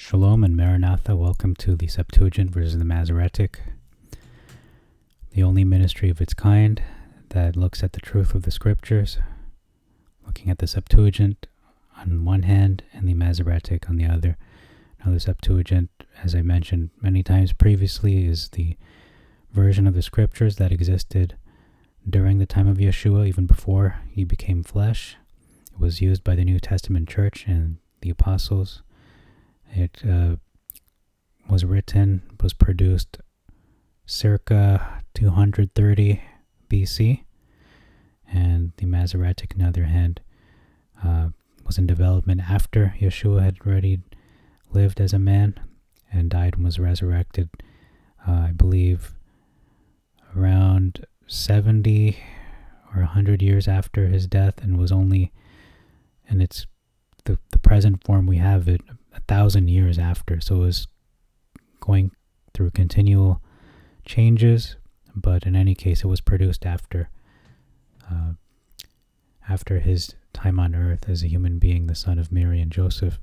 Shalom and Maranatha. Welcome to the Septuagint versus the Masoretic, the only ministry of its kind that looks at the truth of the scriptures, looking at the Septuagint on one hand and the Masoretic on the other. Now the Septuagint, as I mentioned many times previously, is the version of the scriptures that existed during the time of Yeshua, even before he became flesh. It was used by the New Testament church and the apostles. It was produced circa 230 BC, and the Masoretic, on the other hand, was in development after Yeshua had already lived as a man and died and was resurrected, I believe, around 70 or 100 years after his death, and was only, and it's the present form we have it 1,000 years after. So it was going through continual changes, but in any case, it was produced after his time on earth as a human being, the son of Mary and Joseph.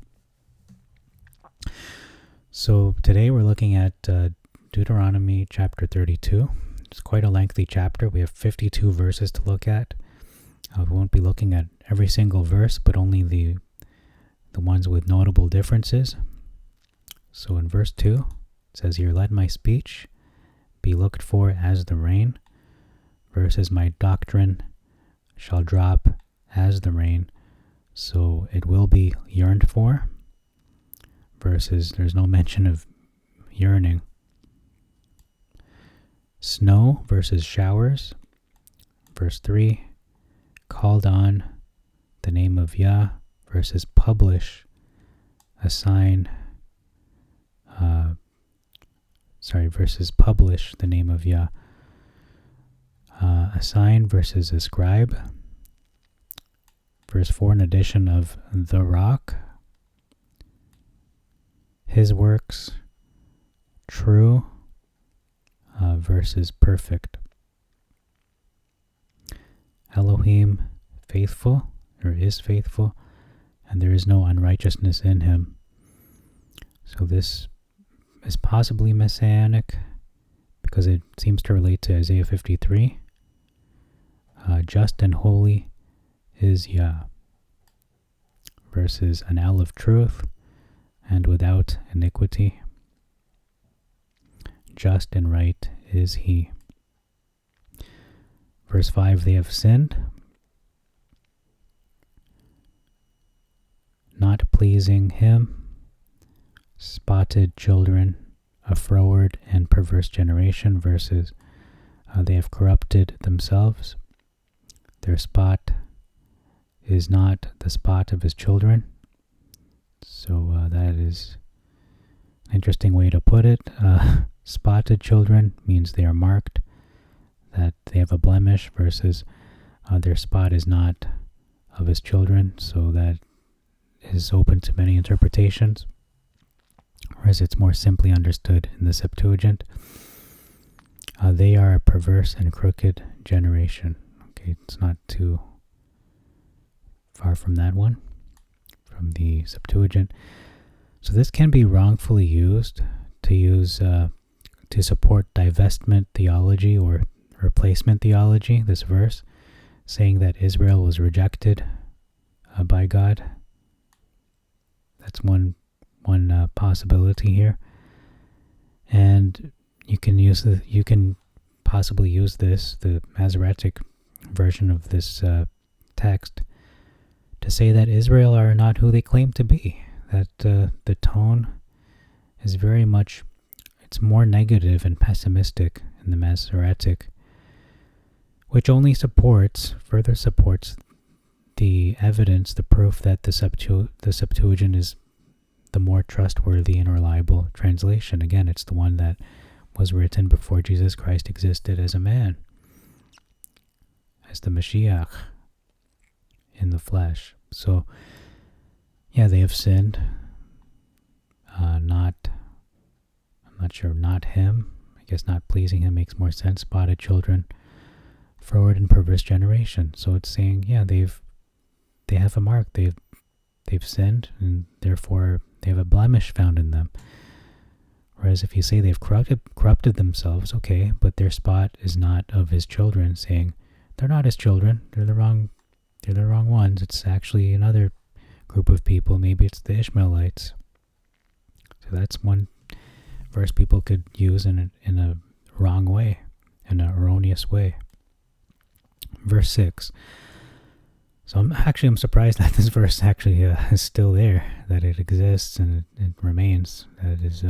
So today we're looking at Deuteronomy chapter 32. It's quite a lengthy chapter. We have 52 verses to look at. We won't be looking at every single verse, but only the ones with notable differences. So in verse 2, it says here, "Let my speech be looked for as the rain, versus my doctrine shall drop as the rain, so it will be yearned for." Versus, there's no mention of yearning. Snow versus showers. Verse 3, called on the name of Yah, versus publish a sign, versus publish the name of Yah. A sign versus a scribe. Verse 4, an addition of the rock. His works, true, versus perfect. Elohim, faithful, or is faithful, and there is no unrighteousness in him. So this is possibly Messianic because it seems to relate to Isaiah 53. Just and holy is Yah, versus an owl of truth and without iniquity. Just and right is he. Verse 5, they have sinned, not pleasing him, spotted children, a froward and perverse generation, versus they have corrupted themselves. Their spot is not the spot of his children. So that is an interesting way to put it. Spotted children means they are marked, that they have a blemish, versus their spot is not of his children. So that is open to many interpretations, whereas it's more simply understood in the Septuagint. They are a perverse and crooked generation. Okay, it's not too far from that one, from the Septuagint. So this can be wrongfully used to support divestment theology or replacement theology, this verse, saying that Israel was rejected by God. That's one possibility here, and you can possibly use this, the Masoretic version of this text, to say that Israel are not who they claim to be. That the tone is very much, it's more negative and pessimistic in the Masoretic, which only further supports the evidence, the proof that the Septuagint is the more trustworthy and reliable translation. Again, it's the one that was written before Jesus Christ existed as a man, as the Mashiach in the flesh. So, yeah, they have sinned. I'm not sure, not him. I guess not pleasing him makes more sense. Spotted children, froward and perverse generation. So it's saying, yeah, they have a mark. They've sinned, and therefore They have a blemish found in them. Whereas if you say they've corrupted themselves, okay, but their spot is not of his children, saying they're not his children, they're the wrong ones. It's actually another group of people. Maybe it's the Ishmaelites. So that's one verse people could use in a wrong way, in an erroneous way. Verse 6. So I'm surprised that this verse actually is still there, that it exists and it remains. That is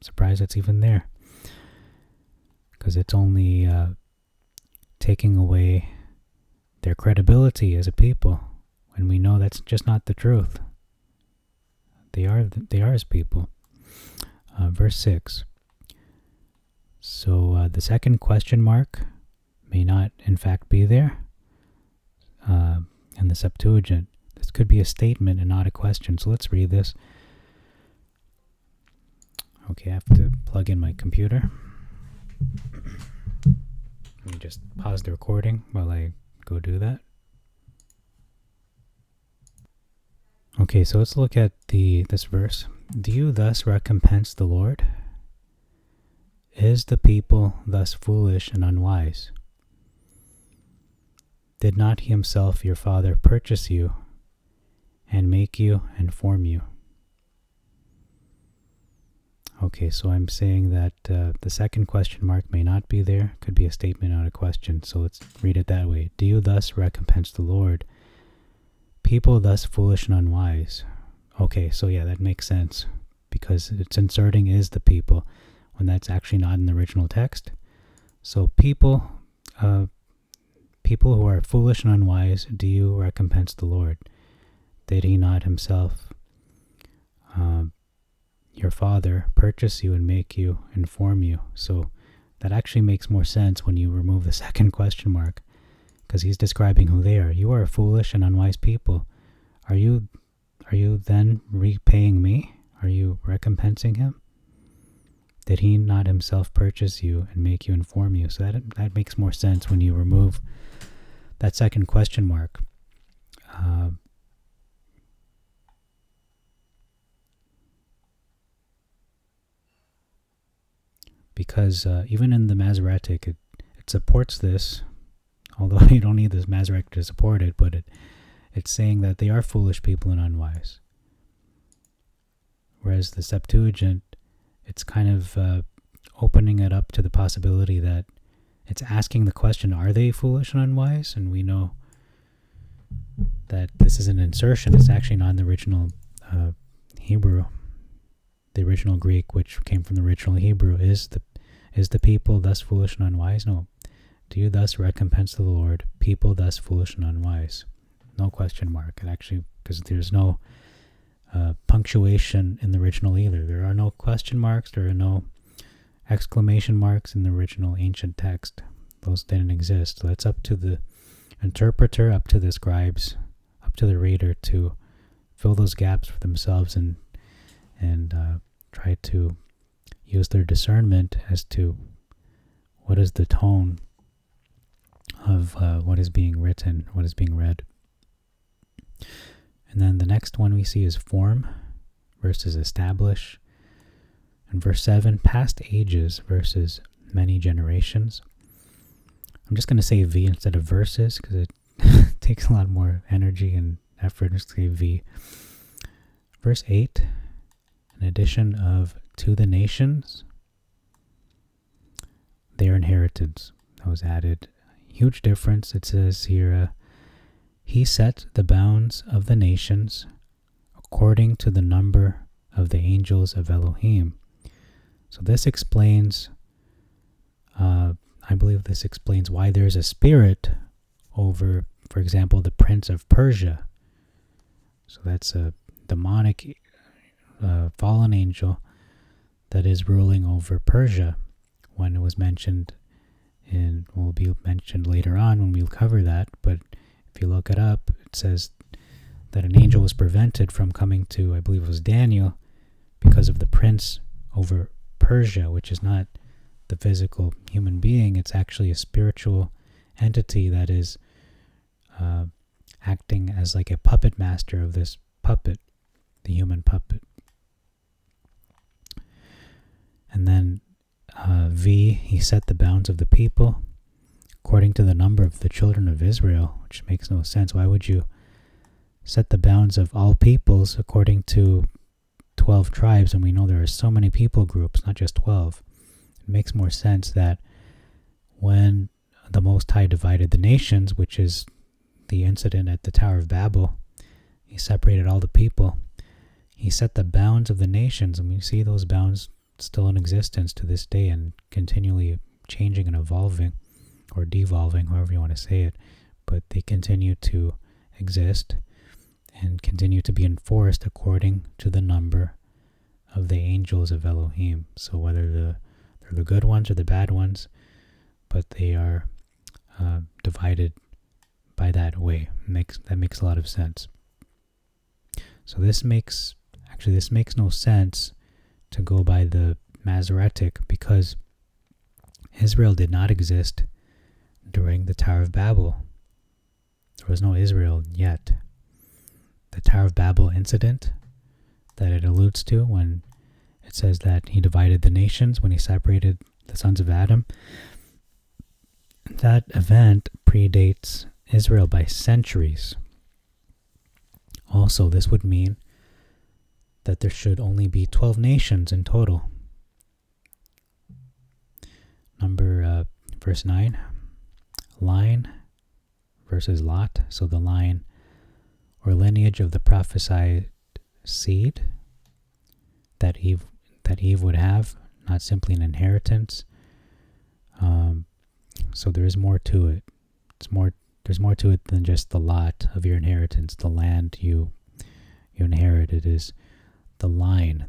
surprised it's even there, because it's only taking away their credibility as a people, when we know that's just not the truth. They are his people. Verse 6. So the second question mark may not in fact be there in the Septuagint. This could be a statement and not a question. So let's read this. Okay, I have to plug in my computer. Let me just pause the recording while I go do that. Okay, so let's look at this verse. Do you thus recompense the Lord? Is the people thus foolish and unwise? Did not he himself, your father, purchase you and make you and form you? Okay, so I'm saying that the second question mark may not be there. Could be a statement, not a question. So let's read it that way. Do you thus recompense the Lord? People thus foolish and unwise. Okay, so yeah, that makes sense, because it's inserting is the people when that's actually not in the original text. So people who are foolish and unwise, do you recompense the Lord? Did he not himself, your father, purchase you and make you and form you? So that actually makes more sense when you remove the second question mark, because he's describing who they are. You are a foolish and unwise people. Are you then repaying me? Are you recompensing him? Did he not himself purchase you and make you and form you? So that makes more sense when you remove that second question mark. Because even in the Masoretic, it supports this, although you don't need this Masoretic to support it, but it's saying that they are foolish people and unwise. Whereas the Septuagint, it's kind of opening it up to the possibility that it's asking the question, are they foolish and unwise? And we know that this is an insertion. It's actually not in the original Hebrew. The original Greek, which came from the original Hebrew, is the people thus foolish and unwise? No. Do you thus recompense the Lord, people thus foolish and unwise? No question mark. It actually, because there's no punctuation in the original either. There are no question marks. There are no exclamation marks in the original ancient text. Those didn't exist. So it's up to the interpreter, up to the scribes, up to the reader to fill those gaps for themselves and try to use their discernment as to what is the tone of what is being written, what is being read. And then the next one we see is form versus establish. And verse 7, past ages versus many generations. I'm just going to say V instead of verses, because it takes a lot more energy and effort to say V. Verse 8, an addition of to the nations, their inheritance. That was added. Huge difference. It says here, he set the bounds of the nations according to the number of the angels of Elohim. So this explains, I believe this explains why there's a spirit over, for example, the prince of Persia. So that's a demonic fallen angel that is ruling over Persia, when it was mentioned will be mentioned later on when we'll cover that. But if you look it up, it says that an angel was prevented from coming to, I believe it was Daniel, because of the prince over Persia, which is not the physical human being. It's actually a spiritual entity that is acting as like a puppet master of this puppet, the human puppet. And then V, he set the bounds of the people according to the number of the children of Israel, which makes no sense. Why would you set the bounds of all peoples according to 12 tribes? And we know there are so many people groups, not just 12. It makes more sense that when the Most High divided the nations, which is the incident at the Tower of Babel, he separated all the people. He set the bounds of the nations, and we see those bounds still in existence to this day and continually changing and evolving, or devolving, however you want to say it. But they continue to exist and continue to be enforced according to the number of the angels of Elohim. So whether they're the good ones or the bad ones, but they are divided by that way. That makes a lot of sense. So this makes no sense to go by the Masoretic, because Israel did not exist during the Tower of Babel. There was no Israel yet. The Tower of Babel incident that it alludes to when it says that he divided the nations, when he separated the sons of Adam, that event predates Israel by centuries. Also, this would mean that there should only be 12 nations in total. Verse 9, line versus lot. So the line or lineage of the prophesied seed that Eve would have, not simply an inheritance. So there is more to it. There's more to it than just the lot of your inheritance, the land you inherit. It is the line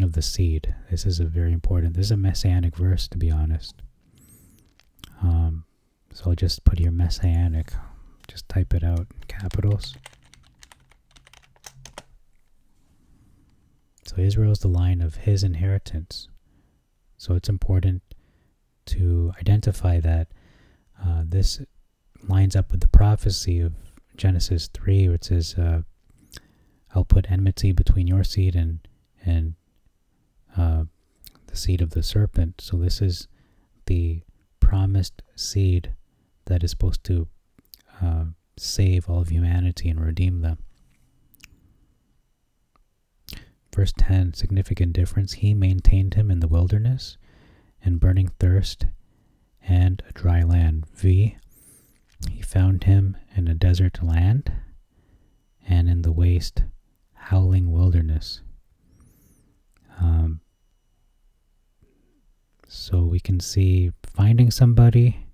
of the seed. This is this is a Messianic verse, to be honest. So I'll just put here Messianic. Just type it out in capitals. So Israel is the line of his inheritance. So it's important to identify that this lines up with the prophecy of Genesis 3, where it says, I'll put enmity between your seed and the seed of the serpent. So this is the promised seed that is supposed to save all of humanity and redeem them. Verse 10, significant difference. He maintained him in the wilderness and burning thirst and a dry land. V, he found him in a desert land and in the waste, howling wilderness. So we can see finding somebody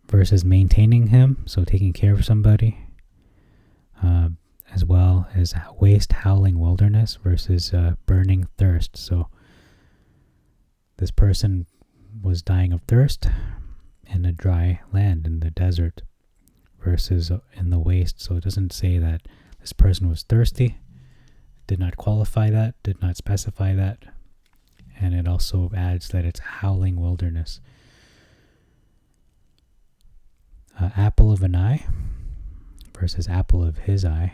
versus maintaining him, so taking care of somebody, as well as waste, howling wilderness versus burning thirst. So this person was dying of thirst in a dry land, in the desert, versus in the waste. So it doesn't say that this person was thirsty, did not qualify that, did not specify that, and it also adds that it's howling wilderness. Apple of an eye versus apple of his eye.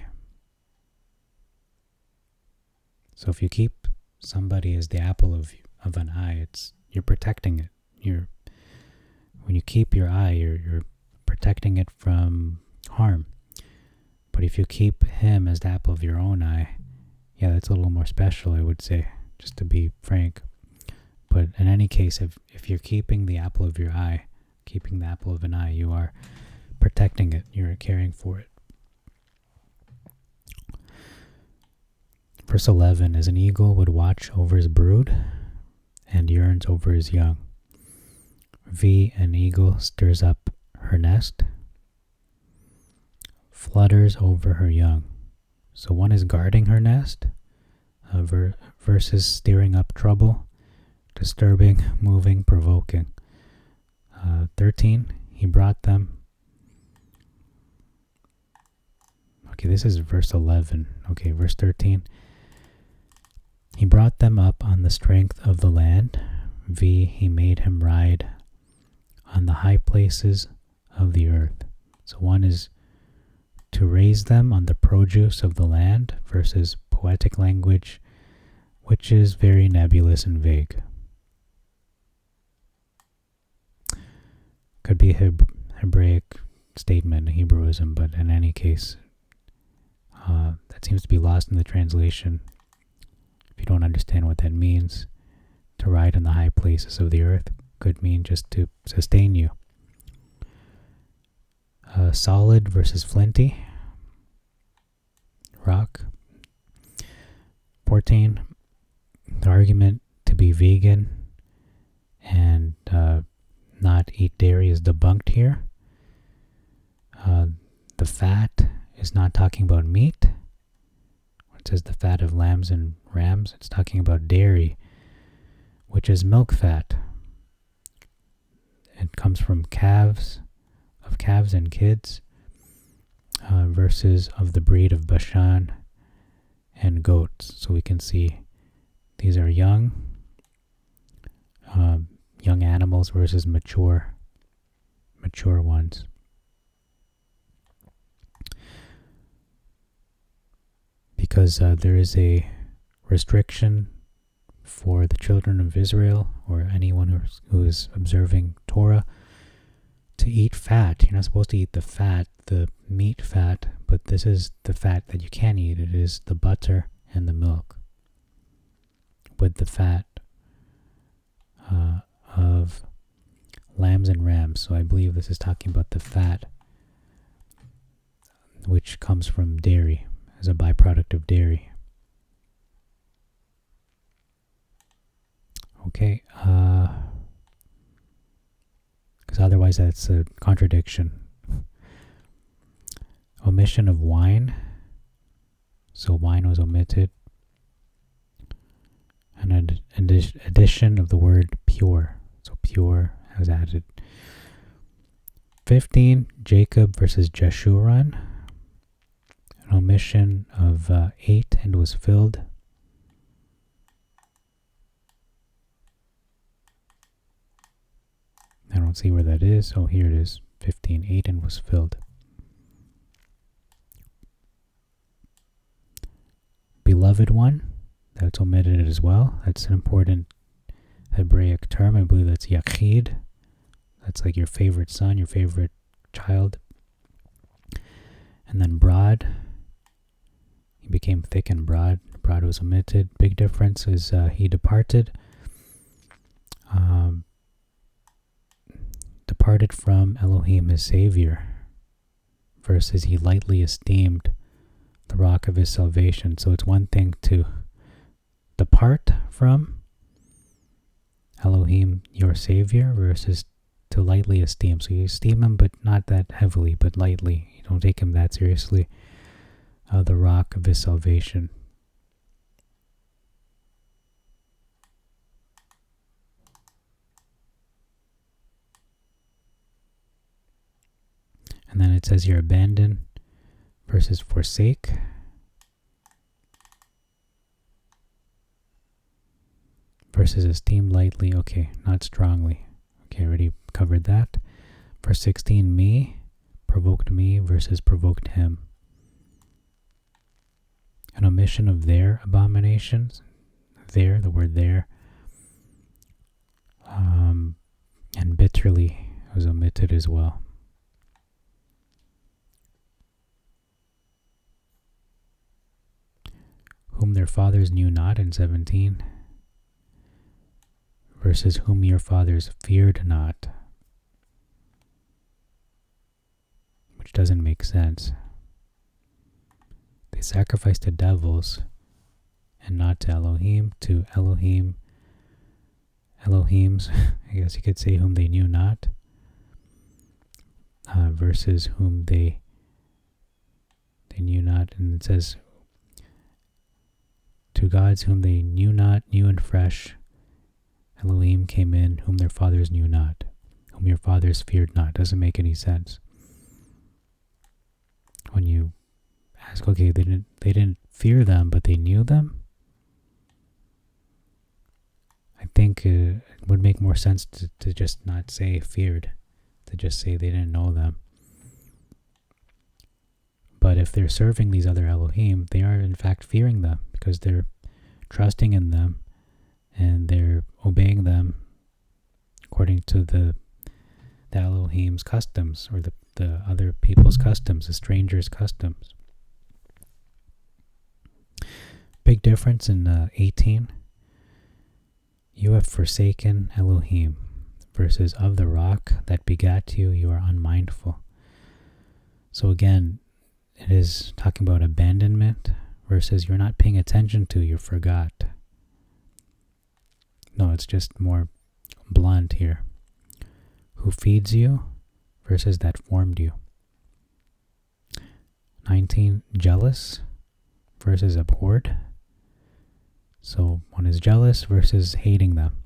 So if you keep somebody as the apple of an eye, you're protecting it. When you keep your eye, you're protecting it from harm. But if you keep him as the apple of your own eye, yeah, that's a little more special, I would say, just to be frank. But in any case, if you're keeping the apple of your eye, keeping the apple of an eye, you are protecting it, you're caring for it. Verse 11, as an eagle would watch over his brood and yearns over his young. V, an eagle stirs up her nest, flutters over her young. So one is guarding her nest versus stirring up trouble, disturbing, moving, provoking. 13, he brought them. Okay, this is verse 11. Okay, verse 13. He brought them up on the strength of the land. V, he made him ride on the high places of the earth. So one is to raise them on the produce of the land versus poetic language which is very nebulous and vague. Could be a Hebraic statement, a Hebrewism, but in any case, that seems to be lost in the translation. If you don't understand what that means, to ride in the high places of the earth could mean just to sustain you. Solid versus flinty, rock. 14, the argument to be vegan and not eat dairy is debunked here. The fat is not talking about meat. When it says the fat of lambs and rams, it's talking about dairy, which is milk fat. It comes from calves and kids, versus of the breed of Bashan and goats. So we can see these are young animals versus mature ones. Because there is a restriction for the children of Israel or anyone who is observing Torah to eat fat. You're not supposed to eat the meat fat, but this is the fat that you can eat. It is the butter and the milk with the fat of lambs and rams. So I believe this is talking about the fat which comes from dairy as a byproduct of dairy. Okay, because otherwise that's a contradiction. Omission of wine. So wine was omitted. And an addition of the word pure. So pure was added. 15, Jacob versus Jeshurun. An omission of 8 and was filled. I don't see where that is. Oh, here it is. 15, 8 and was filled. Beloved one, that's omitted as well. That's an important Hebraic term. I believe that's yachid. That's like your favorite son, your favorite child. And then broad. He became thick and broad. Broad was omitted. Big difference is he departed. Departed from Elohim, his Savior, versus he lightly esteemed the rock of his salvation. So it's one thing to depart from Elohim, your Savior, versus to lightly esteem. So you esteem him, but not that heavily, but lightly. You don't take him that seriously. The rock of his salvation. And then it says here abandon versus forsake. Versus esteem lightly. Okay, not strongly. Okay, already covered that. Verse 16, me, provoked me versus provoked him. An omission of their abominations. There, the word there. And bitterly was omitted as well. Whom their fathers knew not in 17. Versus whom your fathers feared not. Which doesn't make sense. They sacrificed to devils and not to Elohim. To Elohims, I guess you could say whom they knew not. Versus whom they knew not. And it says, to gods whom they knew not, new and fresh, Elohim came in, whom their fathers knew not, whom your fathers feared not. Doesn't make any sense. When you ask, okay, they didn't fear them, but they knew them. I think it would make more sense to just not say feared, to just say they didn't know them. But if they're serving these other Elohim, they are in fact fearing them because they're trusting in them, and they're obeying them according to the Elohim's customs, or the other people's customs, the strangers' customs. Big difference in 18. You have forsaken Elohim, versus of the rock that begat you, you are unmindful. So again, it is talking about abandonment versus you're not paying attention to, you forgot. No, it's just more blunt here. Who feeds you versus that formed you. 19, jealous versus abhorred. So one is jealous versus hating them.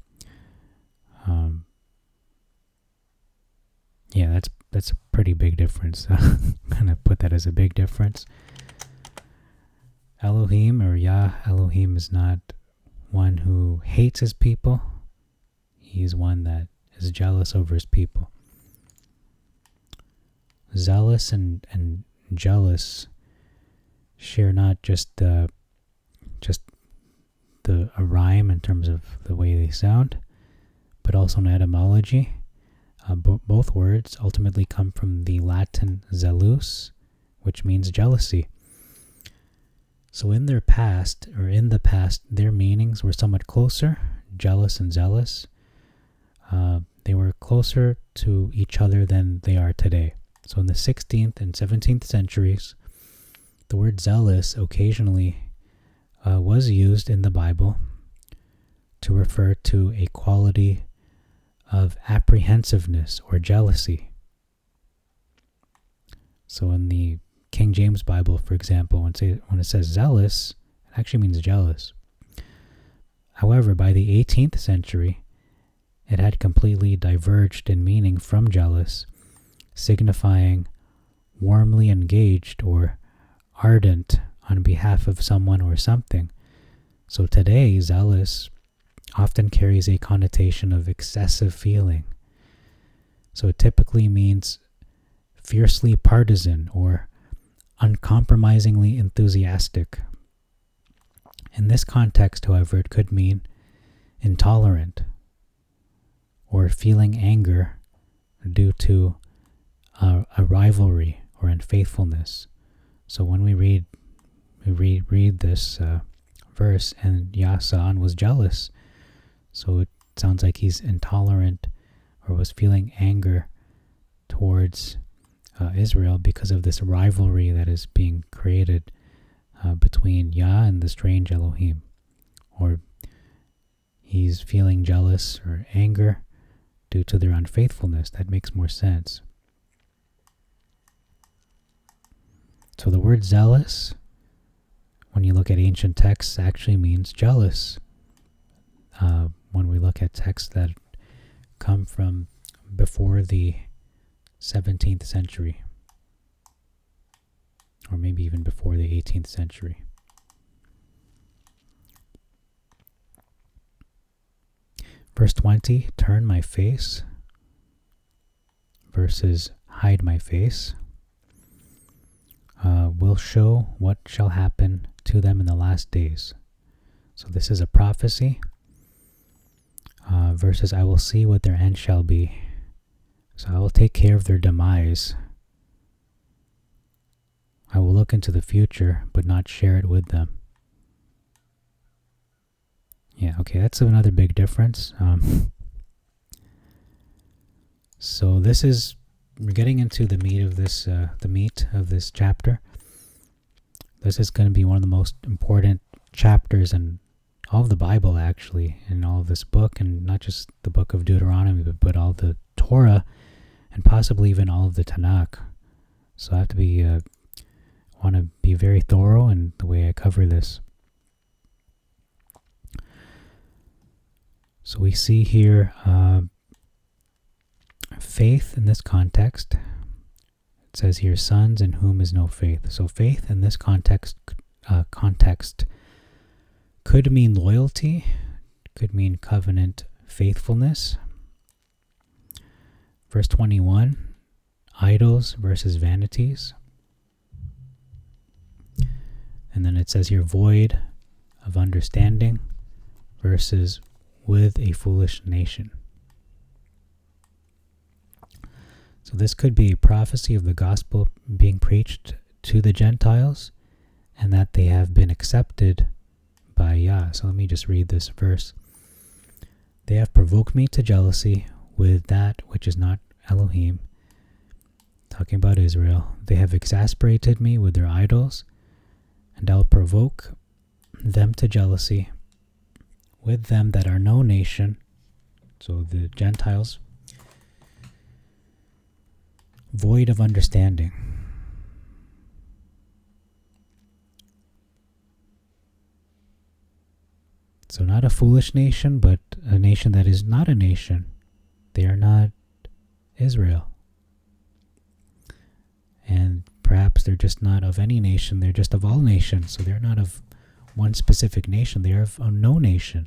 Yeah, that's a pretty big difference. I'm gonna put that as a big difference. Elohim, or Yah Elohim, is not one who hates his people. He is one that is jealous over his people. Zealous and jealous share not just a rhyme in terms of the way they sound, but also an etymology. Both words ultimately come from the Latin zealous, which means jealousy. So in the past, their meanings were somewhat closer, jealous and zealous. They were closer to each other than they are today. So in the 16th and 17th centuries, the word zealous occasionally was used in the Bible to refer to a quality of apprehensiveness or jealousy. So in the King James Bible, for example, when it says zealous, it actually means jealous. However, by the 18th century, it had completely diverged in meaning from jealous, signifying warmly engaged or ardent on behalf of someone or something. So today, zealous often carries a connotation of excessive feeling. So it typically means fiercely partisan or uncompromisingly enthusiastic. In this context, however, it could mean intolerant or feeling anger due to a rivalry or unfaithfulness. So when we read this verse, and Yasan was jealous, so it sounds like he's intolerant or was feeling anger towards Israel because of this rivalry that is being created between Yah and the strange Elohim. Or he's feeling jealous or anger due to their unfaithfulness. That makes more sense. So the word zealous, when you look at ancient texts, actually means jealous. When we look at texts that come from before the 17th century, or maybe even before the 18th century. Verse 20, turn my face versus hide my face, will show what shall happen to them in the last days. So this is a prophecy versus I will see what their end shall be. So I will take care of their demise. I will look into the future, but not share it with them. Yeah, okay, that's another big difference. So we're getting into the meat of this chapter. This is going to be one of the most important chapters in all of the Bible, actually, in all of this book, and not just the book of Deuteronomy, but all the Torah, and possibly even all of the Tanakh. So I have to want to be very thorough in the way I cover this. So we see here faith in this context. It says here, sons in whom is no faith. So faith in this context could mean loyalty, could mean covenant faithfulness. Verse 21, idols versus vanities. And then it says here, void of understanding versus with a foolish nation. So this could be a prophecy of the gospel being preached to the Gentiles and that they have been accepted by Yah. So let me just read this verse. They have provoked me to jealousy with that which is not Elohim. Talking about Israel. They have exasperated me with their idols, and I'll provoke them to jealousy with them that are no nation. So the Gentiles, void of understanding. So not a foolish nation, but a nation that is not a nation. They are not Israel. And perhaps they're just not of any nation. They're just of all nations. So they're not of one specific nation. They are of no nation.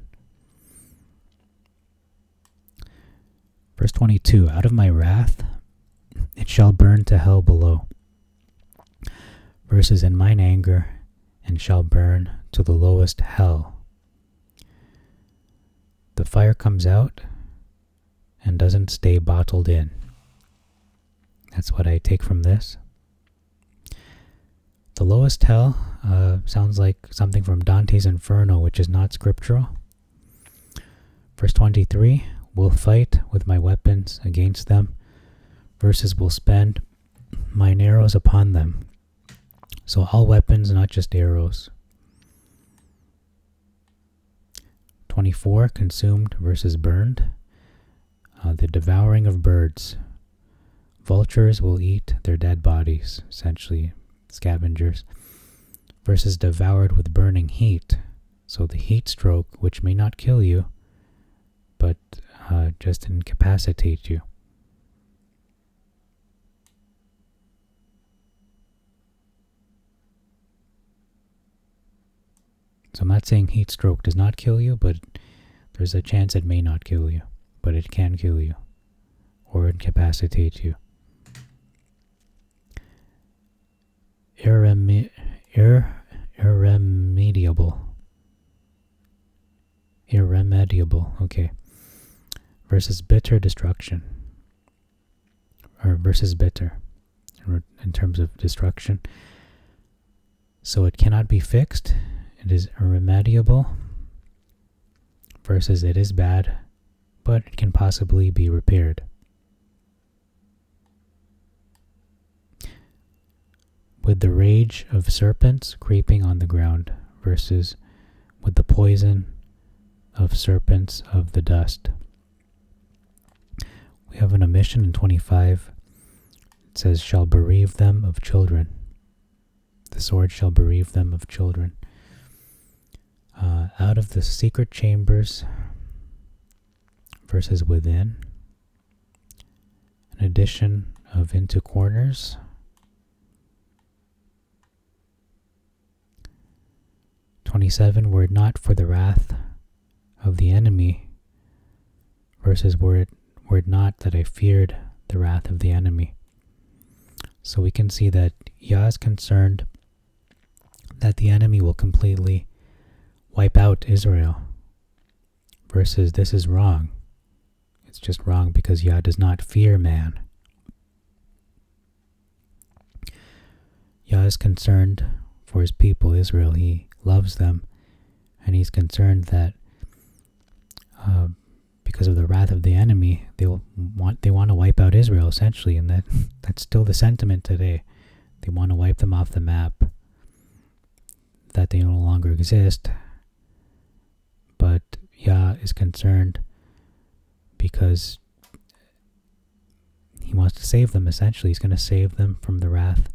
Verse 22, out of my wrath it shall burn to hell below. Verses in mine anger, and shall burn to the lowest hell. The fire comes out and doesn't stay bottled in. That's what I take from this. The lowest hell sounds like something from Dante's Inferno, which is not scriptural. Verse 23, will fight with my weapons against them, versus will spend mine arrows upon them. So all weapons, not just arrows. 24, consumed versus burned. The devouring of birds. Vultures will eat their dead bodies, essentially scavengers, versus devoured with burning heat. So the heat stroke, which may not kill you, but just incapacitate you. So I'm not saying heat stroke does not kill you, but there's a chance it may not kill you, but it can kill you or incapacitate you. Irremediable, okay. Versus bitter destruction. Or versus bitter, in terms of destruction. So it cannot be fixed. It is irremediable. Versus it is bad, but it can possibly be repaired. With the rage of serpents creeping on the ground, versus with the poison of serpents of the dust. We have an omission in 25. It says, shall bereave them of children. The sword shall bereave them of children. Out of the secret chambers, versus within. An addition of into corners. Were it not for the wrath of the enemy, versus were it not that I feared the wrath of the enemy. So we can see that Yah is concerned that the enemy will completely wipe out Israel, versus this is wrong. It's just wrong because Yah does not fear man. Yah is concerned for his people, Israel. He loves them, and he's concerned that because of the wrath of the enemy, they want to wipe out Israel, essentially, and that's still the sentiment today. They want to wipe them off the map, that they no longer exist. But Yah is concerned because he wants to save them, essentially. He's going to save them from the wrath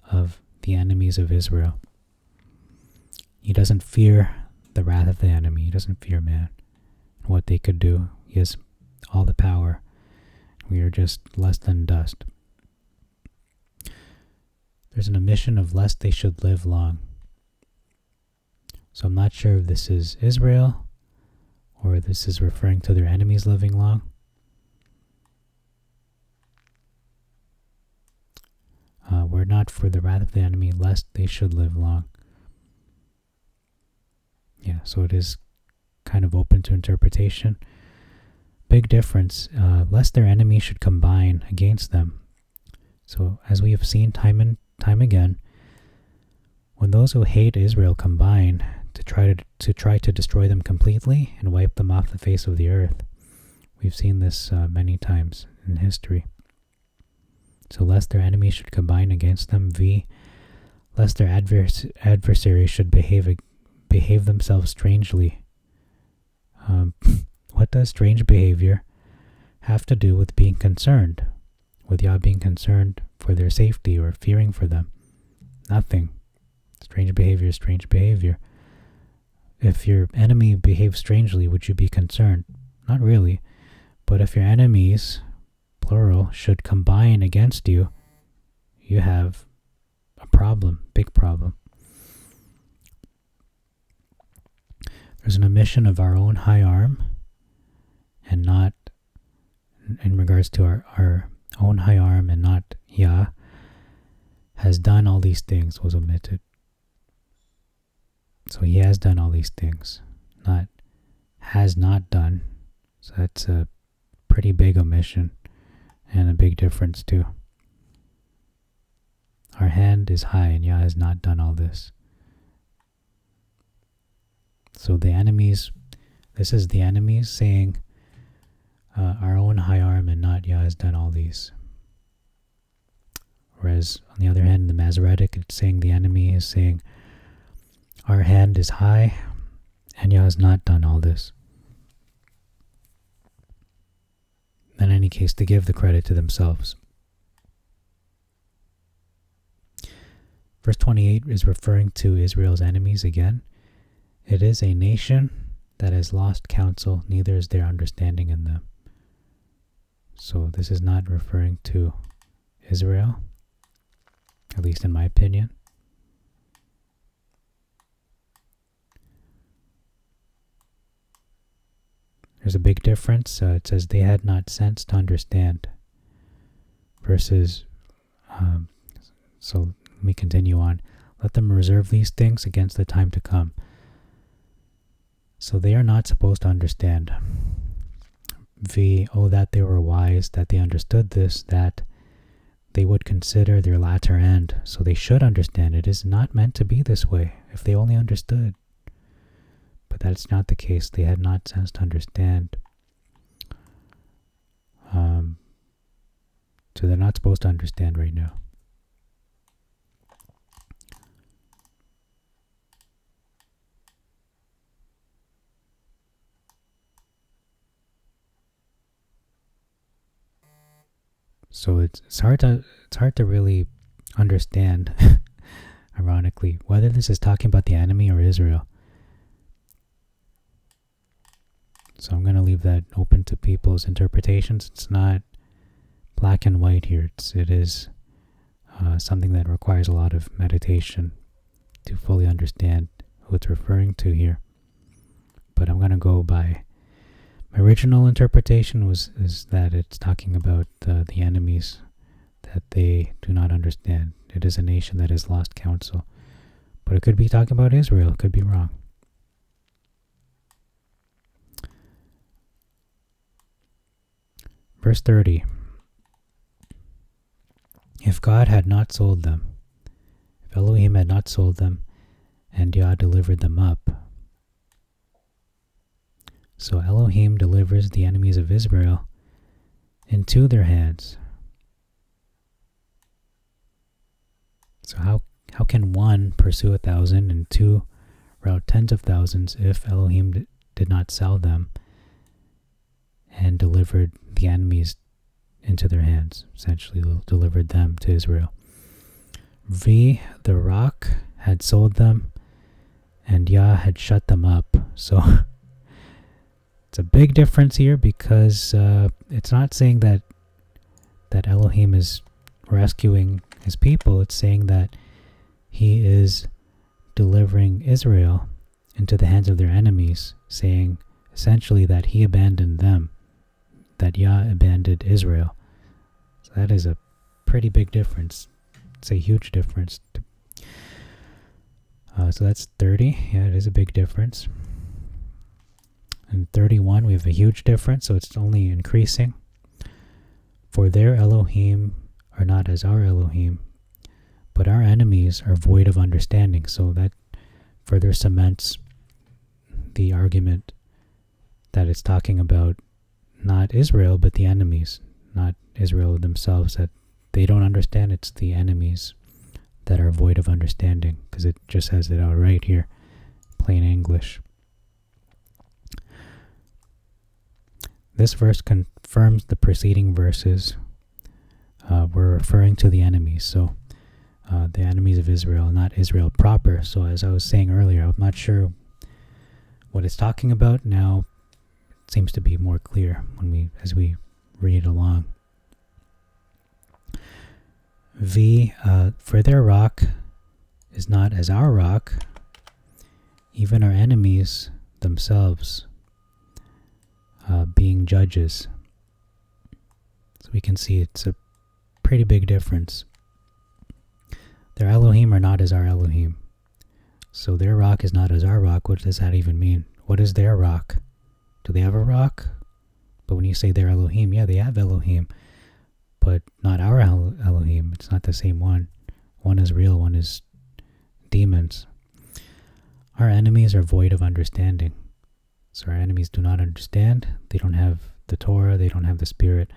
of the enemies of Israel. He doesn't fear the wrath of the enemy. He doesn't fear man and what they could do. He has all the power. We are just less than dust. There's an omission of lest they should live long. So I'm not sure if this is Israel or this is referring to their enemies living long. Were not for the wrath of the enemy, lest they should live long. So it is kind of open to interpretation. Big difference, lest their enemies should combine against them. So as we have seen time and time again, when those who hate Israel combine to try to destroy them completely and wipe them off the face of the earth, we've seen this many times in history. So lest their enemies should combine against them, lest their adversaries should behave themselves strangely. What does strange behavior have to do with being concerned? With Yah being concerned for their safety or fearing for them? Nothing. Strange behavior is strange behavior. If your enemy behaves strangely, would you be concerned? Not really. But if your enemies, plural, should combine against you, you have a problem, big problem. There's an omission of our own high arm, and not in regards to our own high arm, and not Yah has done all these things was omitted. So he has done all these things, not has not done. So that's a pretty big omission and a big difference too. Our hand is high and Yah has not done all this. So the enemies, this is the enemies saying our own high arm and not Yah has done all these. Whereas on the other hand, the Masoretic, it's saying the enemy is saying our hand is high and Yah has not done all this. In any case, to give the credit to themselves. Verse 28 is referring to Israel's enemies again. It is a nation that has lost counsel, neither is there understanding in them. So this is not referring to Israel, at least in my opinion. There's a big difference. It says they had not sense to understand versus, so let me continue on. Let them reserve these things against the time to come. So they are not supposed to understand. That they were wise, that they understood this, that they would consider their latter end. So they should understand. It is not meant to be this way, if they only understood. But that's not the case. They had not sense to understand. So they're not supposed to understand right now. So it's hard to really understand, ironically, whether this is talking about the enemy or Israel. So I'm going to leave that open to people's interpretations. It's not black and white here. It is something that requires a lot of meditation to fully understand who it's referring to here. But I'm going to go by my original interpretation is that it's talking about the enemies that they do not understand. It is a nation that has lost counsel. But it could be talking about Israel. It could be wrong. Verse 30. If God had not sold them, if Elohim had not sold them, and Yah delivered them up. So Elohim delivers the enemies of Israel into their hands. So how can one pursue 1,000 and two rout tens of thousands if Elohim did not sell them and delivered the enemies into their hands, essentially delivered them to Israel? The rock had sold them and Yah had shut them up. So it's a big difference here because it's not saying that Elohim is rescuing his people. It's saying that he is delivering Israel into the hands of their enemies, saying essentially that he abandoned them, that Yah abandoned Israel. So that is a pretty big difference. It's a huge difference. So that's 30. Yeah, it is a big difference. In 31, we have a huge difference, so it's only increasing. For their Elohim are not as our Elohim, but our enemies are void of understanding. So that further cements the argument that it's talking about not Israel, but the enemies, not Israel themselves, that they don't understand. It's the enemies that are void of understanding, because it just says it out right here, plain English. This verse confirms the preceding verses. We're referring to the enemies, so the enemies of Israel, not Israel proper. So as I was saying earlier, I'm not sure what it's talking about. Now it seems to be more clear as we read along. For their rock is not as our rock, even our enemies themselves being judges. So we can see it's a pretty big difference. Their Elohim are not as our Elohim. So their rock is not as our rock. What does that even mean? What is their rock? Do they have a rock? But when you say their Elohim, yeah, they have Elohim, but not our Elohim. It's not the same one. One is real, one is demons. Our enemies are void of understanding. So our enemies do not understand. They don't have the Torah. They don't have the Spirit.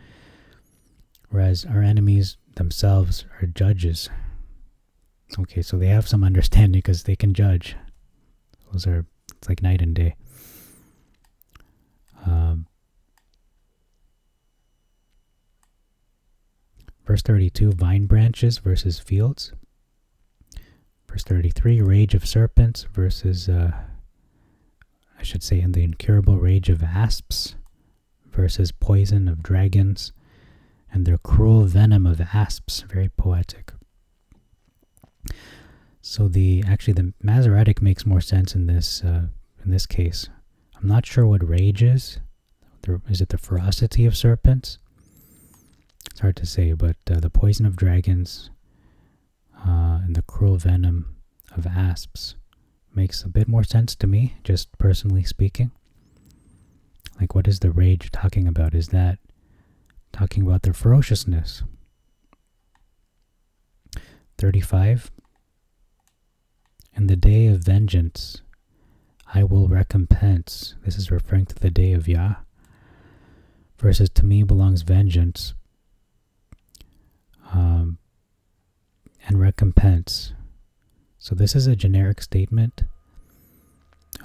Whereas our enemies themselves are judges. Okay, so they have some understanding because they can judge. It's like night and day. Verse 32, vine branches versus fields. Verse 33, rage of serpents versus, in the incurable rage of asps versus poison of dragons and their cruel venom of asps. Very poetic. So the Masoretic makes more sense in this case. I'm not sure what rage is. Is it the ferocity of serpents? It's hard to say, but the poison of dragons and the cruel venom of asps makes a bit more sense to me, just personally speaking. Like, what is the rage talking about? Is that talking about their ferociousness? 35. In the day of vengeance, I will recompense. This is referring to the day of Yah. Versus to me belongs vengeance and recompense. So this is a generic statement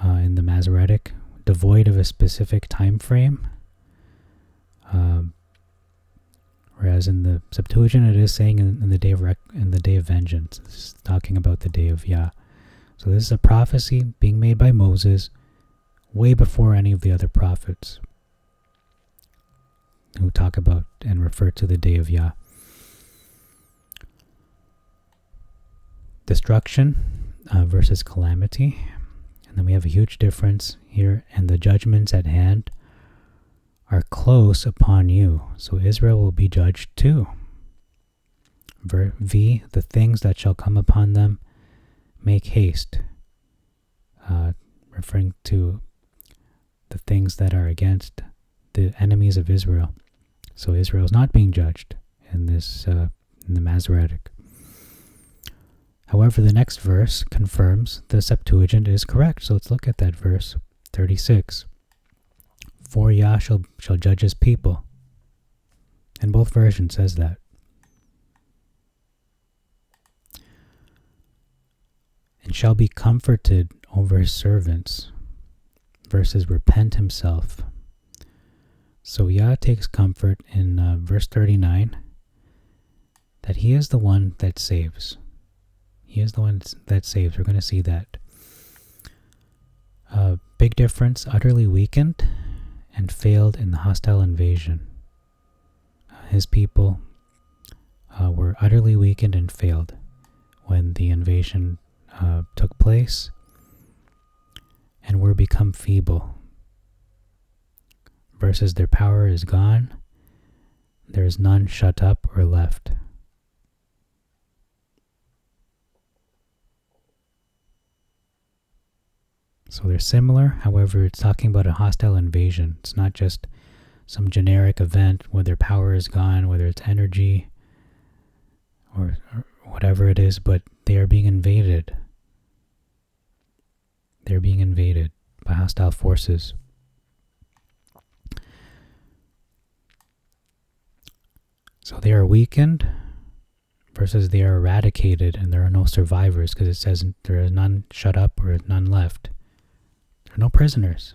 in the Masoretic, devoid of a specific time frame. Whereas in the Septuagint, it is saying in the day of vengeance. This is talking about the day of Yah. So this is a prophecy being made by Moses way before any of the other prophets who talk about and refer to the day of Yah. Destruction versus calamity. And then we have a huge difference here. And the judgments at hand are close upon you. So Israel will be judged too. V, the things that shall come upon them, make haste. Referring to the things that are against the enemies of Israel. So Israel is not being judged in this in the Masoretic. However, the next verse confirms the Septuagint is correct. So let's look at that verse 36. For Yah shall judge his people. And both versions says that. And shall be comforted over his servants versus repent himself. So Yah takes comfort in verse 39 that he is the one that saves. He is the one that saves. We're going to see that. Big difference, utterly weakened and failed in the hostile invasion. His people were utterly weakened and failed when the invasion took place, and were become feeble. Versus their power is gone, there is none shut up or left. So they're similar, however, it's talking about a hostile invasion. It's not just some generic event where their power is gone, whether it's energy or whatever it is, but they are being invaded. They're being invaded by hostile forces. So they are weakened versus they are eradicated, and there are no survivors, because it says there is none shut up or none left. There are no prisoners.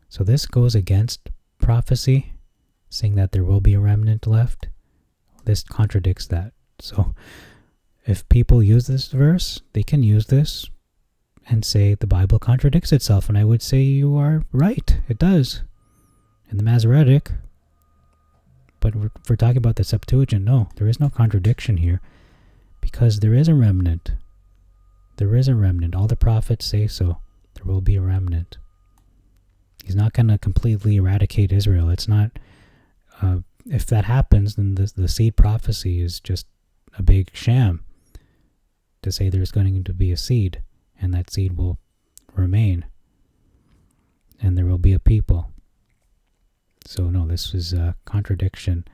So this goes against prophecy, saying that there will be a remnant left. This contradicts that. So if people use this verse, they can use this and say the Bible contradicts itself, and I would say you are right. It does. In the Masoretic, but if we're talking about the Septuagint, no, there is no contradiction here, because there is a remnant. There is a remnant. All the prophets say so. There will be a remnant. He's not going to completely eradicate Israel. It's not, if that happens, then the seed prophecy is just a big sham to say there's going to be a seed, and that seed will remain, and there will be a people. So no, this is a contradiction.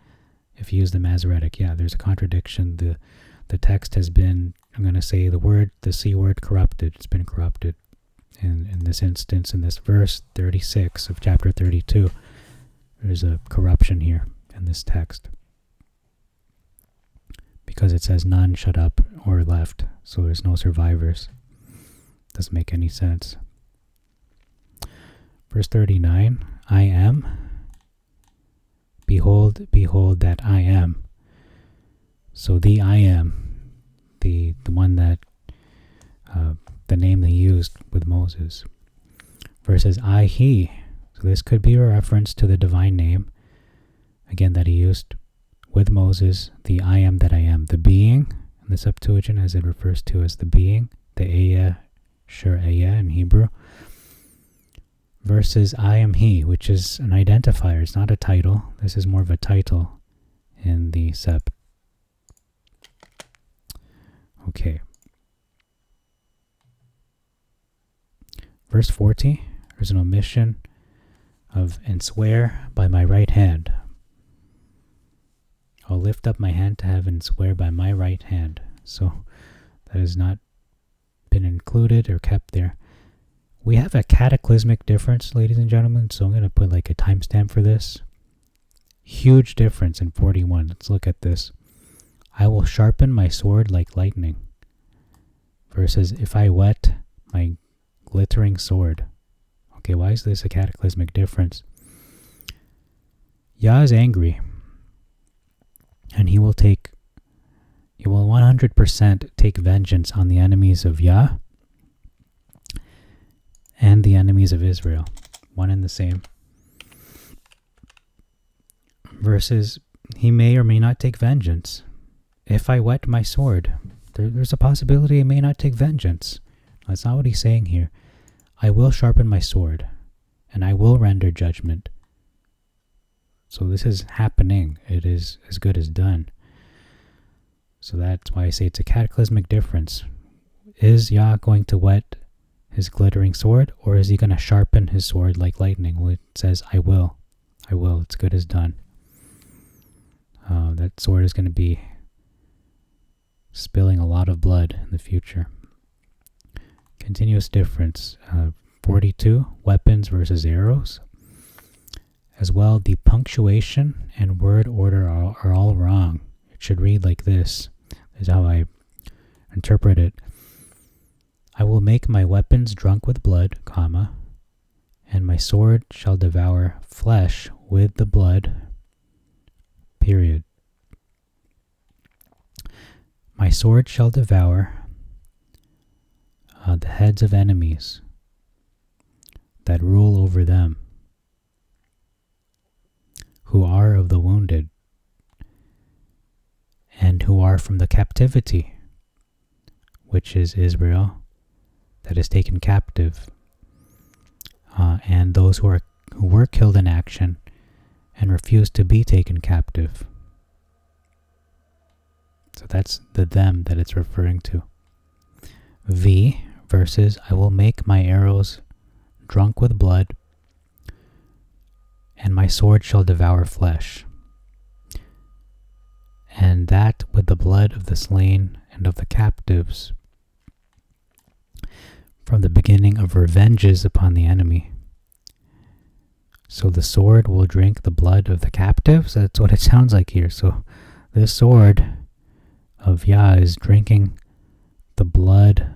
If you use the Masoretic, yeah, there's a contradiction. The text has been, I'm going to say the C word, corrupted. It's been corrupted. And in this instance, in this verse 36 of chapter 32, there's a corruption here in this text, because it says none shut up or left, so there's no survivors. Doesn't make any sense. Verse 39, I am. Behold, behold that I am. So the I am, the one that, the name they used with Moses, versus I, he. So this could be a reference to the divine name, again, that he used with Moses, the I am that I am, the being, in the Septuagint, as it refers to as the being, the Eya, Shur Eya in Hebrew, versus I am he, which is an identifier. It's not a title. This is more of a title in the Sep. Okay. Verse 40, there's an omission of, and swear by my right hand. I'll lift up my hand to heaven and swear by my right hand. So that has not been included or kept there. We have a cataclysmic difference, ladies and gentlemen, so I'm going to put like a timestamp for this. Huge difference in 41. Let's look at this. I will sharpen my sword like lightning, versus if I whet my glittering sword. Okay, why is this a cataclysmic difference? Yah is angry, and he will 100% take vengeance on the enemies of Yah and the enemies of Israel. One and the same. Versus, he may or may not take vengeance. If I whet my sword, there's a possibility he may not take vengeance. That's not what he's saying here. I will sharpen my sword, and I will render judgment. So this is happening. It is as good as done. So that's why I say it's a cataclysmic difference. Is Yah going to whet his glittering sword, or is he going to sharpen his sword like lightning? Well, it says, I will. I will. It's good as done. That sword is going to be spilling a lot of blood in the future. Continuous difference. 42, weapons versus arrows. As well, the punctuation and word order are all wrong. It should read like this. This is how I interpret it. I will make my weapons drunk with blood, comma, and my sword shall devour flesh with the blood, period. My sword shall devour the heads of enemies that rule over them, who are of the wounded, and who are from the captivity, which is Israel, that is taken captive, and those who were killed in action and refused to be taken captive. So that's the them that it's referring to. V verses, I will make my arrows drunk with blood, and my sword shall devour flesh. And that with the blood of the slain and of the captives, from the beginning of revenges upon the enemy. So the sword will drink the blood of the captives? That's what it sounds like here. So this sword of Yah is drinking the blood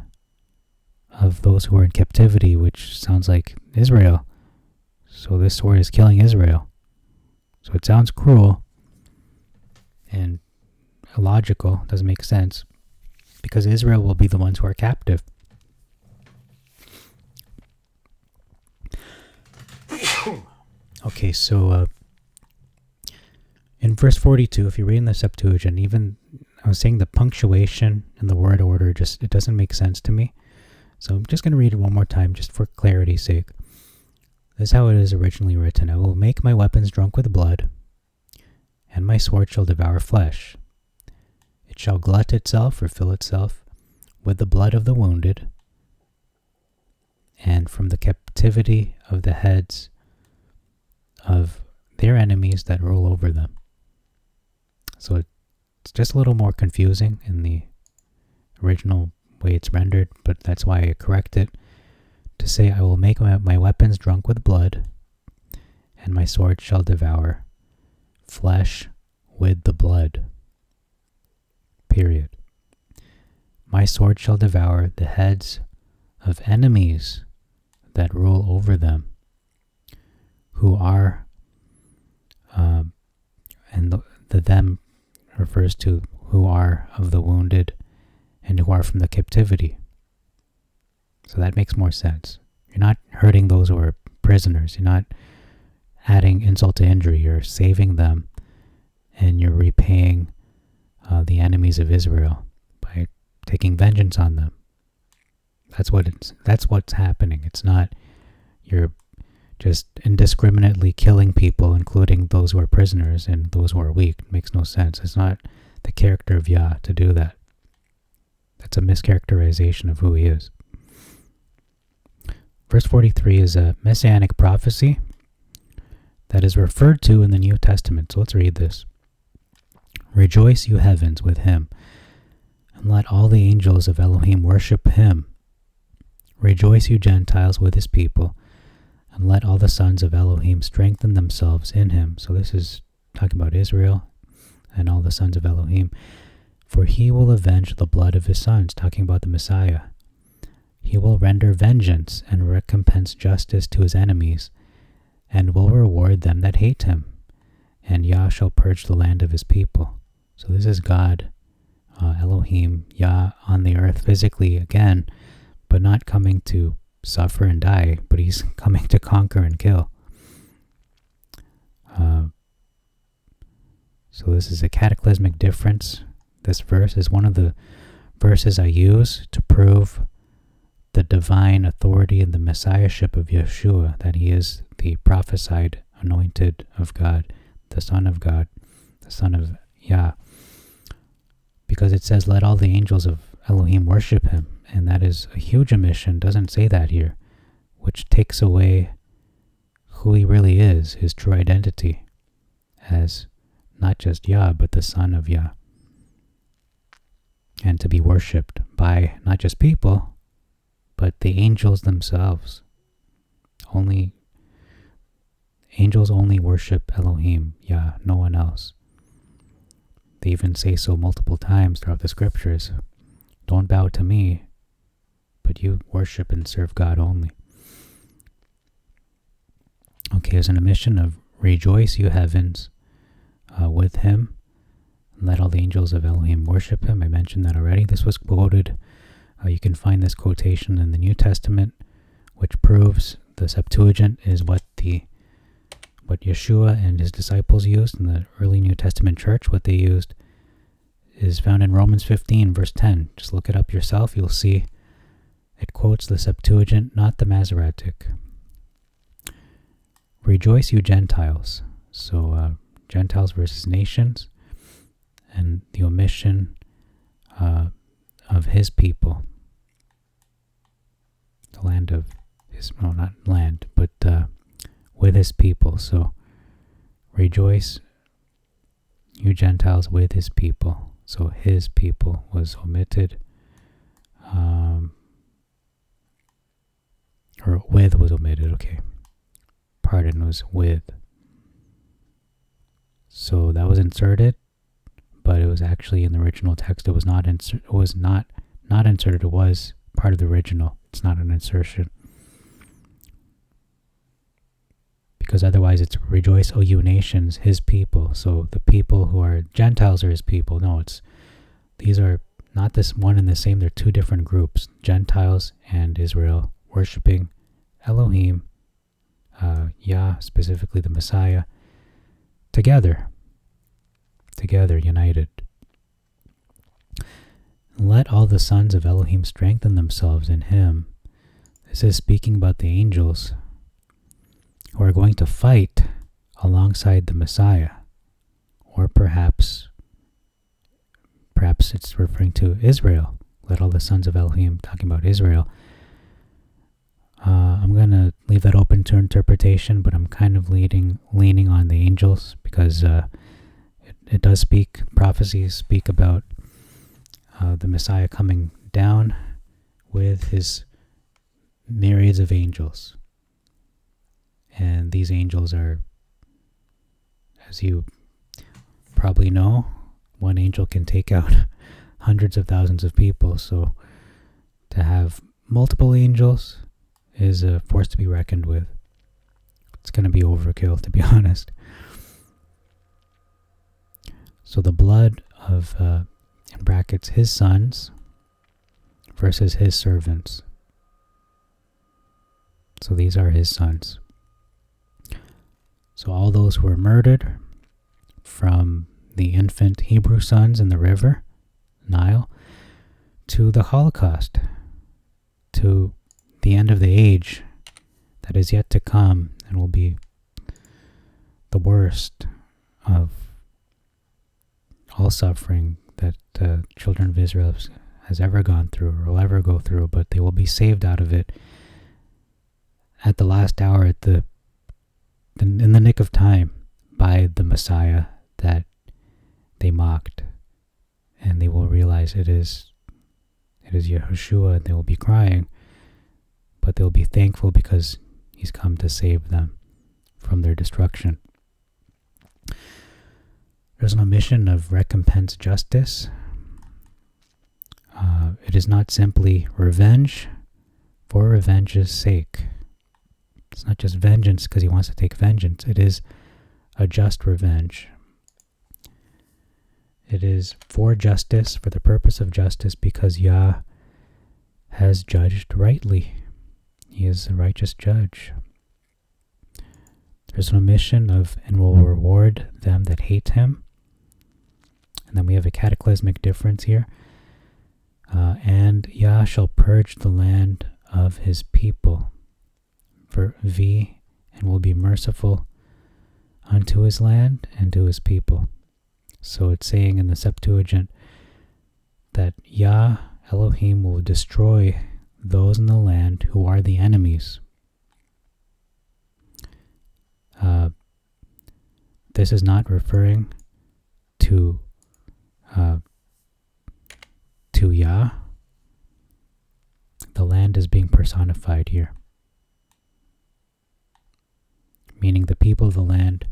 of those who are in captivity, which sounds like Israel. So this sword is killing Israel. So it sounds cruel and illogical, doesn't make sense, because Israel will be the ones who are captive. Okay, so in verse 42, if you read in the Septuagint, even I was saying the punctuation and the word order, it doesn't make sense to me. So I'm just going to read it one more time, just for clarity's sake. This is how it is originally written. I will make my weapons drunk with blood, and my sword shall devour flesh. It shall glut itself or fill itself with the blood of the wounded, and from the captivity of the heads of their enemies that rule over them. So it's just a little more confusing in the original way it's rendered, but that's why I correct it to say, I will make my weapons drunk with blood, and my sword shall devour flesh with the blood. Period. My sword shall devour the heads of enemies that rule over them, who are, and the them refers to who are of the wounded and who are from the captivity. So that makes more sense. You're not hurting those who are prisoners. You're not adding insult to injury. You're saving them, and you're repaying the enemies of Israel by taking vengeance on them. That's what's happening. It's not you're just indiscriminately killing people, including those who are prisoners and those who are weak. It makes no sense. It's not the character of Yah to do that. That's a mischaracterization of who he is. Verse 43 is a Messianic prophecy that is referred to in the New Testament. So let's read this. Rejoice, you heavens, with him, and let all the angels of Elohim worship him. Rejoice, you Gentiles, with his people, and let all the sons of Elohim strengthen themselves in him. So this is talking about Israel and all the sons of Elohim. For he will avenge the blood of his sons, talking about the Messiah. He will render vengeance and recompense justice to his enemies, and will reward them that hate him. And Yah shall purge the land of his people. So this is God, Elohim, Yah on the earth physically again, but not coming to suffer and die, but he's coming to conquer and kill. So this is a cataclysmic difference. This verse is one of the verses I use to prove the divine authority and the messiahship of Yeshua, that he is the prophesied anointed of God, the Son of God, the Son of Yah. Because it says, let all the angels of Elohim worship him. And that is a huge omission. Doesn't say that here, which takes away who he really is, his true identity, as not just Yah, but the Son of Yah. And to be worshipped by not just people, but the angels themselves. Angels only worship Elohim, Yah, no one else. They even say so multiple times throughout the scriptures. Don't bow to me, but you worship and serve God only. Okay, there's an omission of rejoice, you heavens, with him. Let all the angels of Elohim worship him. I mentioned that already. This was quoted. You can find this quotation in the New Testament, which proves the Septuagint is what Yeshua and his disciples used in the early New Testament church. What they used is found in Romans 15, verse 10. Just look it up yourself. You'll see it quotes the Septuagint, not the Masoretic. Rejoice, you Gentiles. So Gentiles versus nations, and the omission of his people. the land of his, no, not land, but with his people. So rejoice, you Gentiles, with his people. So his people was omitted, or with was omitted, okay. Pardon was with. So that was inserted, but it was actually in the original text. It was not inserted. It was not inserted. It was part of the original. It's not an insertion. Because otherwise it's rejoice, O you nations, his people. So the people who are Gentiles are his people. No, these are not this one and the same. They're two different groups, Gentiles and Israel, worshiping Elohim, Yah, specifically the Messiah, together, united. Let all the sons of Elohim strengthen themselves in him. This is speaking about the angels who are going to fight alongside the Messiah. Or perhaps it's referring to Israel. Let all the sons of Elohim, talking about Israel. I'm going to leave that open to interpretation, but I'm kind of leaning on the angels, because it does speak, prophecies speak about the Messiah coming down with his myriads of angels. And these angels are, as you probably know, one angel can take out hundreds of thousands of people. So to have multiple angels is a force to be reckoned with. It's going to be overkill, to be honest. So the blood of, in brackets, his sons versus his servants. So these are his sons. So all those who were murdered, from the infant Hebrew sons in the river, Nile, to the Holocaust, to the end of the age that is yet to come and will be the worst of all suffering that the children of Israel has ever gone through or will ever go through, but they will be saved out of it at the last hour, in the nick of time, by the Messiah that they mocked. And they will realize it is Yahushua, and they will be crying, but they'll be thankful because he's come to save them from their destruction. There's an omission of recompense justice. It is not simply revenge for revenge's sake. It's not just vengeance because he wants to take vengeance. It is a just revenge. It is for justice, for the purpose of justice, because Yah has judged rightly. He is a righteous judge. There's an omission of, and will reward them that hate him. And then we have a cataclysmic difference here. And Yah shall purge the land of his people. For V, and will be merciful unto his land and to his people. So it's saying in the Septuagint that Yah, Elohim, will destroy those in the land who are the enemies. This is not referring to Yah. The land is being personified here, meaning the people of the land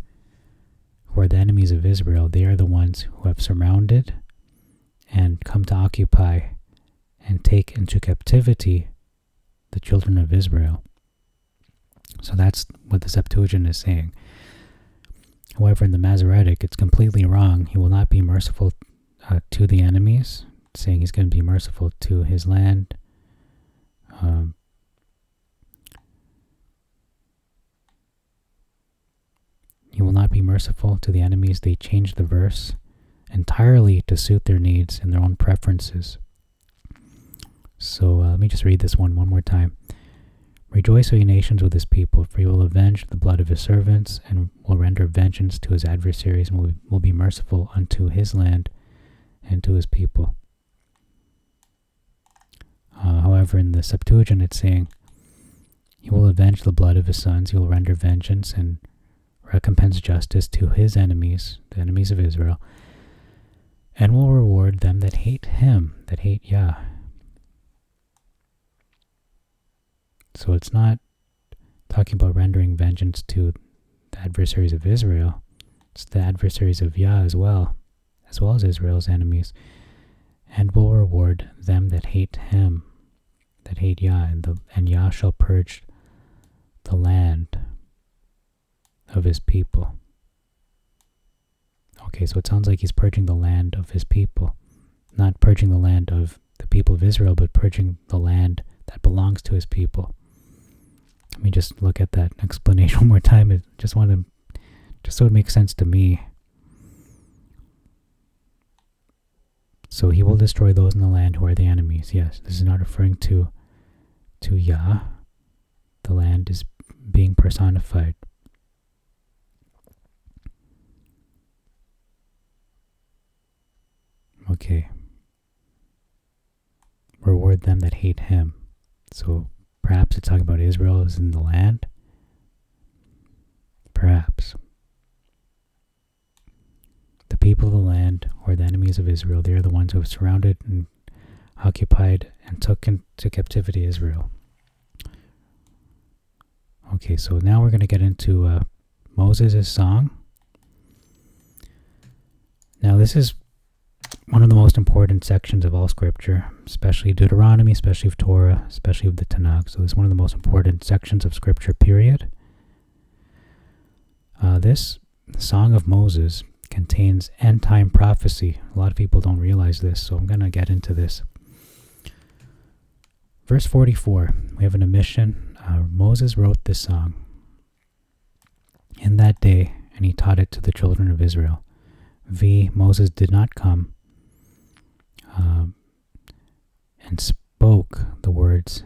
who are the enemies of Israel. They are the ones who have surrounded and come to occupy and take into captivity the children of Israel. So that's what the Septuagint is saying. However, in the Masoretic, it's completely wrong. He will not be merciful to the enemies, saying he's going to be merciful to his land. He will not be merciful to the enemies. They changed the verse entirely to suit their needs and their own preferences. So let me just read this one more time. Rejoice, O ye nations, with his people, for he will avenge the blood of his servants, and will render vengeance to his adversaries, and will be merciful unto his land and to his people. However, in the Septuagint, it's saying, He will avenge the blood of his sons. He will render vengeance and recompense justice to his enemies, the enemies of Israel, and will reward them that hate him, that hate Yah. So it's not talking about rendering vengeance to the adversaries of Israel. It's the adversaries of Yah as well as Israel's enemies, and will reward them that hate him, that hate Yah, and Yah shall purge the land of his people. Okay, so it sounds like he's purging the land of his people, not purging the land of the people of Israel, but purging the land that belongs to his people. Let me just look at that explanation one more time. Just so it makes sense to me. So he will destroy those in the land who are the enemies. Yes, this is not referring to Yah. The land is being personified. Okay. Reward them that hate him. So perhaps it's talking about Israel is in the land. Perhaps. The people of the land, or the enemies of Israel, they are the ones who have surrounded and occupied and took into captivity Israel. Okay, so now we're going to get into Moses' song. Now this is one of the most important sections of all scripture, especially Deuteronomy, especially of Torah, especially of the Tanakh. So this is one of the most important sections of scripture, period. This Song of Moses contains end-time prophecy. A lot of people don't realize this, so I'm going to get into this. Verse 44, we have an omission. Moses wrote this song in that day, and he taught it to the children of Israel. Moses did not come and spoke the words.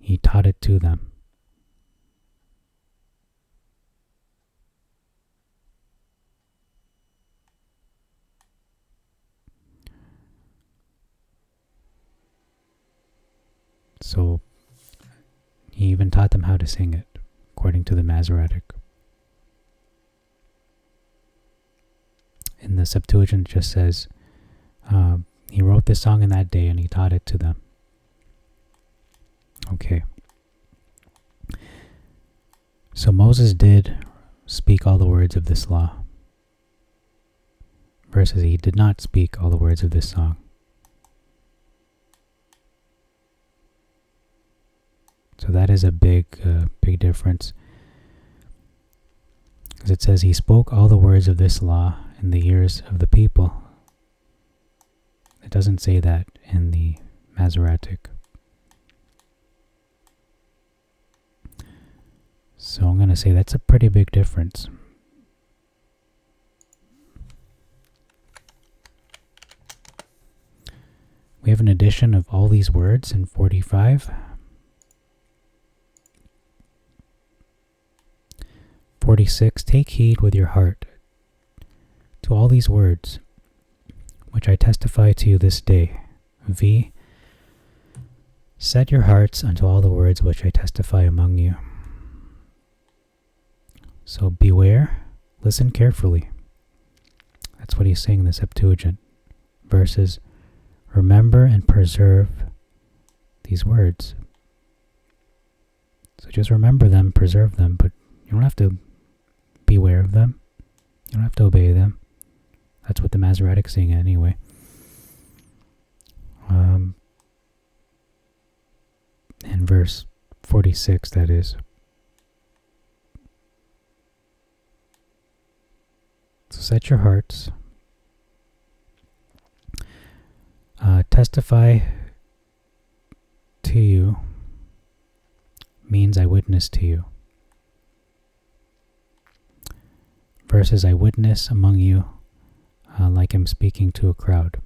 He taught it to them. So he even taught them how to sing it, according to the Masoretic. In the Septuagint, it just says, he wrote this song in that day and he taught it to them. Okay. So Moses did speak all the words of this law, versus he did not speak all the words of this song. So that is a big difference. Because it says he spoke all the words of this law in the ears of the people. It doesn't say that in the Masoretic. So I'm going to say that's a pretty big difference. We have an addition of all these words in 45. 46, take heed with your heart to all these words, which I testify to you this day. Set your hearts unto all the words which I testify among you. So beware, listen carefully. That's what he's saying in the Septuagint. Verses, remember and preserve these words. So just remember them, preserve them, but you don't have to beware of them. You don't have to obey them. That's what the Masoretic's saying anyway. In verse 46, that is. So set your hearts. Testify to you means I witness to you. Versus I witness among you like I'm speaking to a crowd.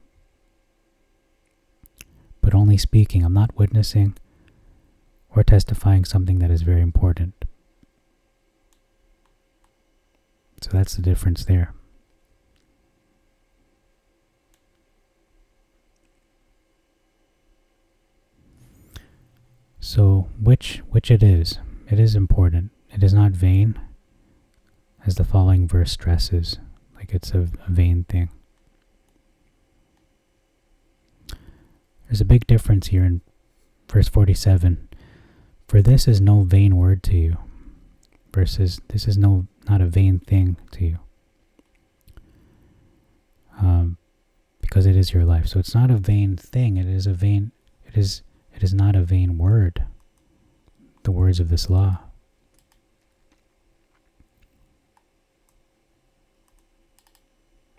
But only speaking. I'm not witnessing or testifying something that is very important. So that's the difference there. So which it is? it is important. It is not vain, as the following verse stresses, like it's a vain thing. There's a big difference here in verse 47. For this is no vain word to you, versus this is not a vain thing to you. Because it is your life. So it's not a vain thing. It is not a vain word. The words of this law.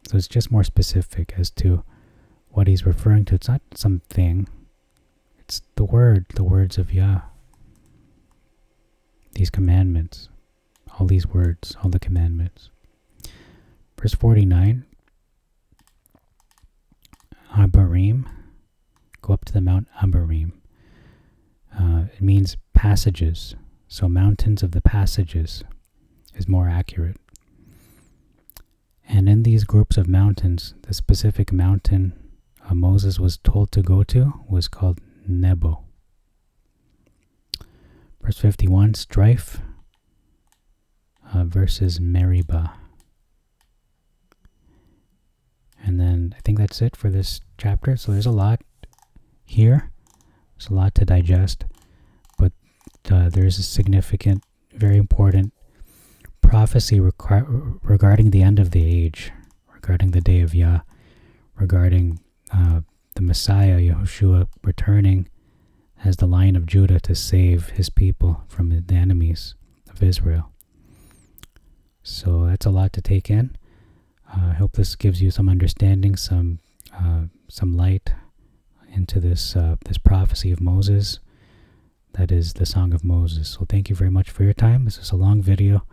So it's just more specific as to what he's referring to. It's not something. It's the words of Yah. These commandments. All these words, all the commandments. Verse 49. Abarim. Go up to the Mount Abarim. It means passages. So mountains of the passages is more accurate. And in these groups of mountains, the specific mountain Moses was told to go to was called Nebo. Verse 51, strife versus Meribah. And then I think that's it for this chapter. So there's a lot here. There's a lot to digest. But there's a significant, very important prophecy regarding the end of the age, regarding the day of Yah, regarding the Messiah, Yahushua, returning as the Lion of Judah to save his people from the enemies of Israel. So that's a lot to take in. I hope this gives you some understanding, some light into this prophecy of Moses. That is the Song of Moses. So thank you very much for your time. This is a long video,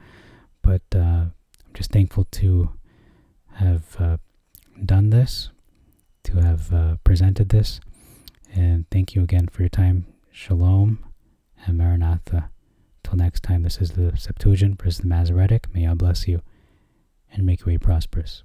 but I'm just thankful to have done this, to have presented this. And thank you again for your time. Shalom and Maranatha. Till next time, this is the Septuagint versus the Masoretic. May God bless you and make your way prosperous.